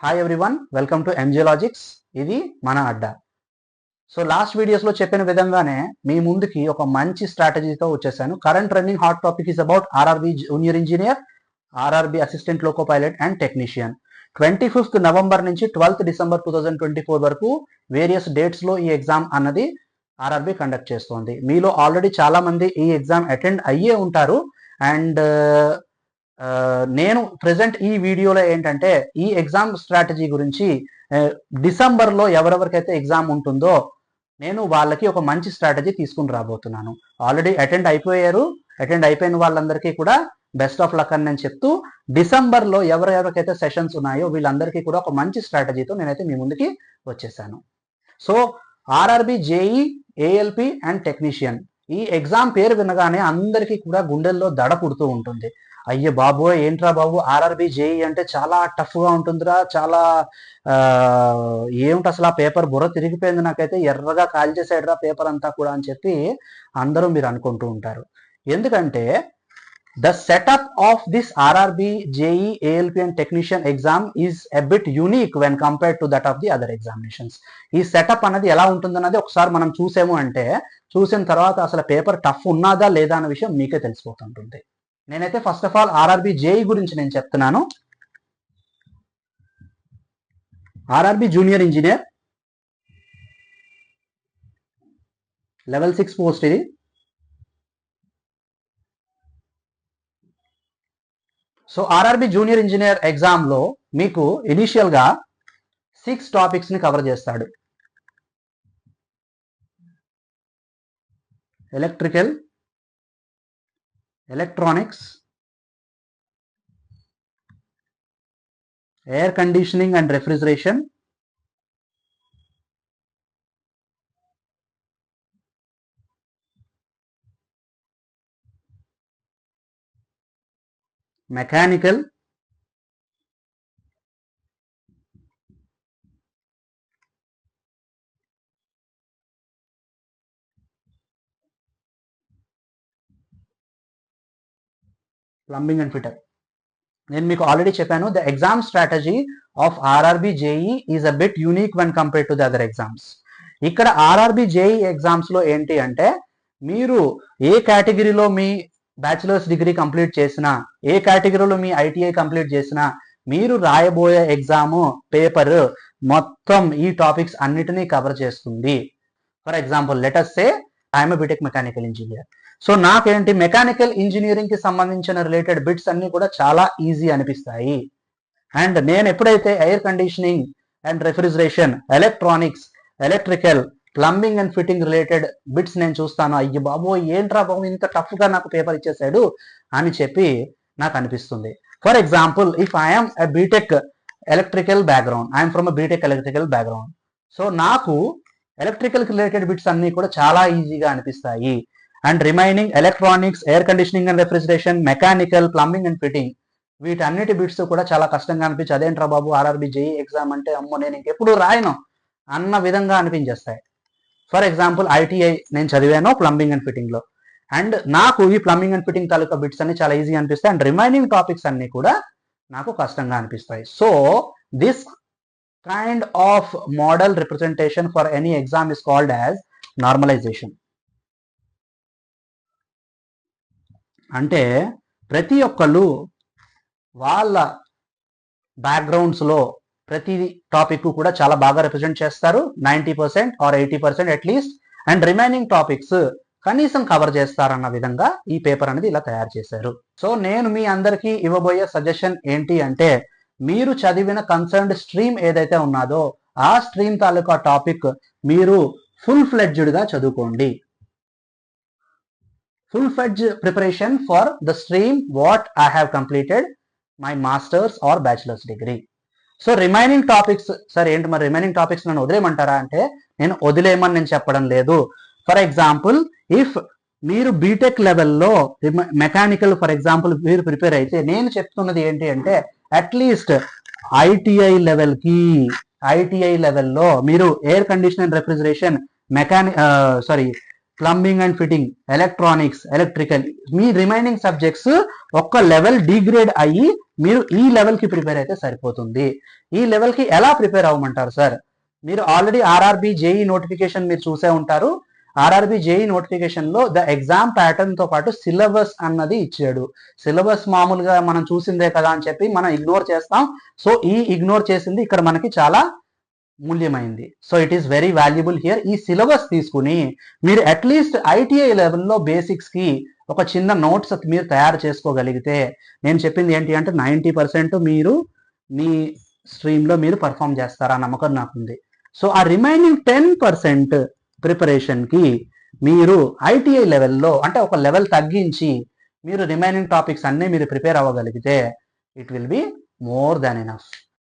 Hi everyone, welcome to M J logics. ఇది మన అడ్డా. So last వీడియోస్లో చెప్పిన విధంగానే మీ ముందుకి ఒక మంచి స్ట్రాటజీతో వచ్చేసాను. Current running hot topic is about RRB junior engineer, RRB assistant loco pilot and technician. 25th November నుంచి 12th డిసెంబర్ 2024 వరకు వేరియస్ డేట్స్లో ఈ ఎగ్జామ్ అన్నది ఆర్ఆర్బి కండక్ట్ చేస్తోంది. మీలో ఆల్రెడీ చాలా మంది ఈ ఎగ్జామ్ అటెండ్ అయ్యే ఉంటారు. అండ్ నేను ప్రెసెంట్ ఈ వీడియోలో ఏంటంటే ఈ ఎగ్జామ్ స్ట్రాటజీ గురించి డిసెంబర్లో ఎవరెవరికైతే ఎగ్జామ్ ఉంటుందో నేను వాళ్ళకి ఒక మంచి స్ట్రాటజీ తీసుకుని రాబోతున్నాను. ఆల్రెడీ అటెండ్ అయిపోయిన వాళ్ళందరికీ కూడా బెస్ట్ ఆఫ్ లక్ అని నేను చెప్తూ, డిసెంబర్లో ఎవరెవరికైతే సెషన్స్ ఉన్నాయో వీళ్ళందరికీ కూడా ఒక మంచి స్ట్రాటజీతో నేనైతే మీ ముందుకి వచ్చేసాను. So RRB JEE, ALP and technician, ఈ ఎగ్జామ్ పేరు వినగానే అందరికీ కూడా గుండెల్లో దడ పుడుతూ ఉంటుంది. అయ్యే బాబోయ్, ఏంట్రా బాబు ఆర్ఆర్బి జేఈ అంటే చాలా టఫ్గా ఉంటుందిరా, చాలా ఏమిటి అసలు ఆ పేపర్ బుర్ర తిరిగిపోయింది, నాకైతే ఎర్రగా కాల్చేసాడురా పేపర్ అంతా కూడా అని చెప్పి అందరూ మీరు అనుకుంటూ ఉంటారు. ఎందుకంటే the setup of this RRB, JE, ALP and technician exam is a bit unique when compared to that of the other examinations. ఈ సెటప్ అనేది ఎలా ఉంటుందన్నది ఒకసారి మనం చూసాము అంటే, చూసిన తర్వాత అసలు పేపర్ టఫ్ ఉన్నదా లేదా అన్న విషయం మీకే తెలిసిపోతుంటుంది. నేనైతే first of all RRB JEE గురించి నేను చెప్తున్నాను. RRB junior engineer level 6 post ఇది. సో ఆర్ఆర్బి జూనియర్ ఇంజనీర్ ఎగ్జామ్లో మీకు ఇనిషియల్గా 6 టాపిక్స్ని కవర్ చేస్తాడు. Electrical, electronics, air conditioning and refrigeration, mechanical, plumbing and fitter. నేను మీకు ఆల్రెడీ చెప్పాను, the exam strategy of RRB JEE is a bit unique when compared to the other exams. ఇక్కడ RRB JEE ఎగ్జామ్స్లో ఏంటి అంటే, మీరు ఏ కేటగిరీలో మీ బ్యాచిలర్స్ డిగ్రీ కంప్లీట్ చేసినా, ఏ కేటగిరీలో మీ ఐటీఐ కంప్లీట్ చేసినా, మీరు రాయబోయే ఎగ్జామ్ పేపర్ మొత్తం ఈ టాపిక్స్ అన్నిటినీ కవర్ చేస్తుంది. For example let us say I'm BTech mechanical engineer. So నాకేంటి, మెకానికల్ ఇంజనీరింగ్ కి సంబంధించిన రిలేటెడ్ బిట్స్ అన్ని కూడా చాలా ఈజీ అనిపిస్తాయి. అండ్ నేను ఎప్పుడైతే air conditioning and refrigeration, electronics, electrical, plumbing and fitting related bits నేను చూస్తాను, అయ్యి బాబు ఏంట్రా బాబు ఇంత టఫ్గా నాకు పేపర్ ఇచ్చేసాడు అని చెప్పి నాకు అనిపిస్తుంది. For example, if I'm a BTech electrical background, I'm from a BTech electrical background, so నాకు ఎలక్ట్రికల్ రిలేటెడ్ బిట్స్ అన్ని కూడా చాలా ఈజీగా అనిపిస్తాయి. And remaining electronics, air conditioning and refrigeration, mechanical, plumbing and fitting, వీటన్నిటి బిట్స్ కూడా చాలా కష్టంగా అనిపించి, అదేంట్రా బాబు ఆర్ఆర్బి జేఈ ఎగ్జామ్ అంటే అమ్మో నేను ఇంకెప్పుడు రాయను అన్న విధంగా అనిపించేస్తాయి. ఫర్ ఎగ్జాంపుల్ ఐటీఐ నేను చదివాను ప్లంబింగ్ అండ్ ఫిట్టింగ్లో, అండ్ నాకు ఈ plumbing and fitting taluka bits అన్ని చాలా ఈజీ అనిపిస్తాయి. అండ్ రిమైనింగ్ టాపిక్స్ అన్ని కూడా నాకు కష్టంగా అనిపిస్తాయి. So this kind of model representation for any exam is called as normalization. అంటే ప్రతి ఒక్కళ్ళు వాళ్ళ బ్యాక్గ్రౌండ్స్లో ప్రతి టాపిక్ కూడా చాలా బాగా రిప్రజెంట్ చేస్తారు, 90% or 80% at least, and remaining topics కనీసం కవర్ చేస్తారన్న విధంగా ఈ పేపర్ అనేది ఇలా తయారు చేశారు. సో నేను మీ అందరికీ ఇవ్వబోయే సజెషన్ ఏంటి అంటే, మీరు చదివిన కన్సర్న్డ్ స్ట్రీమ్ ఏదైతే ఉన్నదో ఆ స్ట్రీమ్ తాలూకా టాపిక్ మీరు ఫుల్ ఫ్లెడ్జ్డ్గా చదువుకోండి. Full fledged preparation for the stream what I have completed my masters or bachelors degree. So remaining topics, sir ఏంటి మరి రిమైనింగ్ టాపిక్స్ నన్ను వదిలేయమంటారా అంటే, నేను వదిలేయమని నేను చెప్పడం లేదు. ఫర్ ఎగ్జాంపుల్, ఇఫ్ మీరు బీటెక్ లెవెల్లో మెకానికల్ ఫర్ ఎగ్జాంపుల్ మీరు ప్రిపేర్ అయితే, నేను చెప్తున్నది ఏంటి అంటే అట్లీస్ట్ ఐటీఐ లెవెల్లో మీరు air condition and refrigeration, plumbing and fitting, electronics, electrical, me remaining subjects ఒక్క లెవెల్ డిగ్రేడ్ అయ్యి మీరు ఈ లెవెల్ కి ప్రిపేర్ అయితే సరిపోతుంది. ఈ లెవెల్ కి ఎలా ప్రిపేర్ అవ్వమంటారు సార్? మీరు ఆల్రెడీ ఆర్ఆర్బి జేఈ నోటిఫికేషన్ మీరు చూసే ఉంటారు. ఆర్ఆర్బి జేఈ నోటిఫికేషన్ లో ద ఎగ్జామ్ ప్యాటర్న్ తో పాటు సిలబస్ అన్నది ఇచ్చాడు. సిలబస్ మామూలుగా మనం చూసిందే కదా అని చెప్పి మనం ఇగ్నోర్ చేస్తాం. సో ఈ ఇగ్నోర్ చేసింది ఇక్కడ మనకి చాలా మూల్యమైంది. So it is very valuable here. ఈ సిలబస్ తీసుకుని మీరు అట్లీస్ట్ ఐటీఐ లెవెల్లో బేసిక్స్ కి ఒక చిన్న నోట్స్ మీరు తయారు చేసుకోగలిగితే, నేను చెప్పింది ఏంటి అంటే 90% మీరు మీ స్ట్రీమ్లో మీరు పర్ఫామ్ చేస్తారా నమ్మకం నాకుంది. సో ఆ రిమైనింగ్ 10% ప్రిపరేషన్కి మీరు ఐటీఐ లెవెల్లో అంటే ఒక లెవెల్ తగ్గించి మీరు రిమైనింగ్ టాపిక్స్ అన్నీ మీరు ప్రిపేర్ అవ్వగలిగితే it will be more than enough.